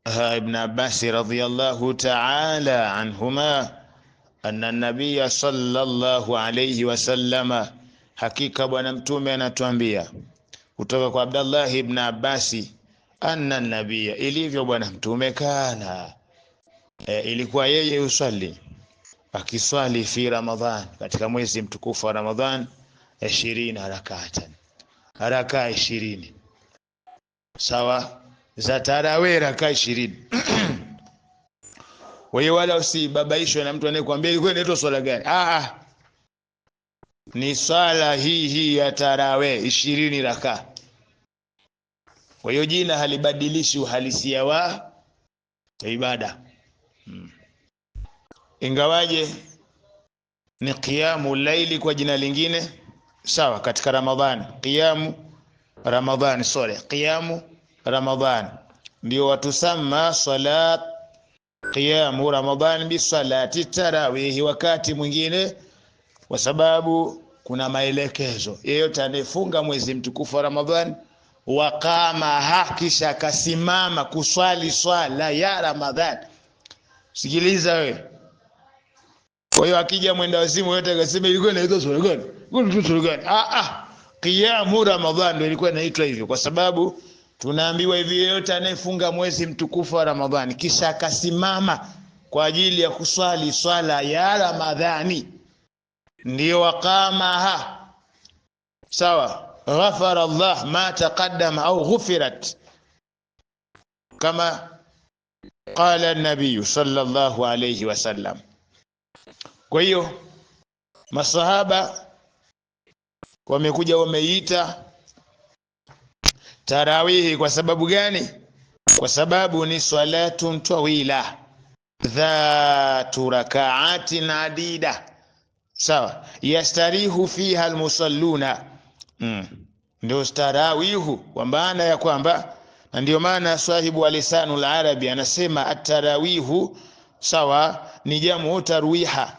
ابن عباس رضي الله تعالى عنهما أن النبي صلى الله عليه وسلم hakika bwana mtume anatuambia kutoka kwa Abdullah ibn Abbas anna nabia, ilivyo bwana mtume kana ilikuwa yeye usali akiswali fi Ramadhan, katika mwezi mtukufu wa Ramadhan 20 rak'atan, raka 20 sawa za tarawih, raka 20. Wewe wala usibabaishwe na mtu anayekwambia ilikuwa inaitwa swala gani. Ni swala hii ya tarawih 20 raka. Kwa hiyo jina halibadilishi uhalisia wa ibada. Ingawaje ni qiyamu laili kwa jina lingine sawa katika Ramadhani, qiyamu Ramadhani, qiyamu Ramadhani ndio watusama salat qiyamu Ramadhani bi salati tarawih wakati mwingine, kwa sababu kuna maelekezo yeyote anayefunga mwezi mtukufu wa Ramadhani waqama hakisha kasimama kuswali swala ya Ramadhani. Sikiliza wewe. Kwa hiyo akija mwenda wazimu yote akasema ilikuwa inaitwa swala gani? Swala gani? Qiyamu Ramadhani ndio ilikuwa inaitwa hivyo, kwa sababu tunaambiwa hivi yeyote anayefunga mwezi mtukufu wa Ramadhani kisha akasimama kwa ajili ya kuswali swala ya Ramadhani ndio waqama sawa, ghafara Allah ma taqaddama au ghufirat, kama qala an-nabiy sallallahu alayhi wasallam. Kwa hiyo masahaba wamekuja wameita tarawih kwa sababu gani? Kwa sababu ni salatun tawila dhatu rak'atin adida sawa, yastarihu fiha almusalluna. Ndio tarawihu, kwa maana ya kwamba, na ndio maana sahibu wa lisanul arabi anasema at-tarawihu sawa ni jamu tarwiha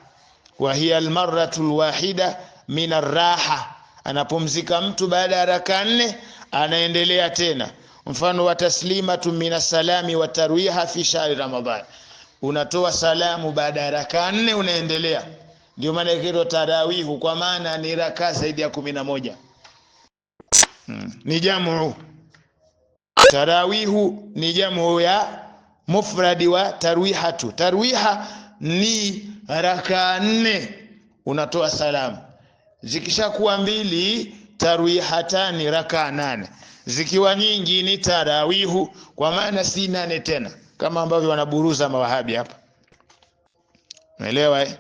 wa hiya almarratu alwahida min arraha, anapumzika mtu baada ya raka 4 anaendelea tena. Mfano wa taslimatu minas salami wa tarwiha fi shahri Ramadhan, unatoa salamu baada ya raka 4 unaendelea. Ndio maana ikiro tarawihu, kwa maana ni raka zaidi ya 11. Ni jamu. Tarawihu ni jamu ya mufradi wa tarwihatu. Tarwiha ni raka 4 unatoa salamu. Zikishakuwa 2 tarwihatani raka 8. Zikiwa nyingi ni tarawihu, kwa maana si 8 tena, kama ambavyo wanaburuza mawahabi hapa. Umeelewa eh?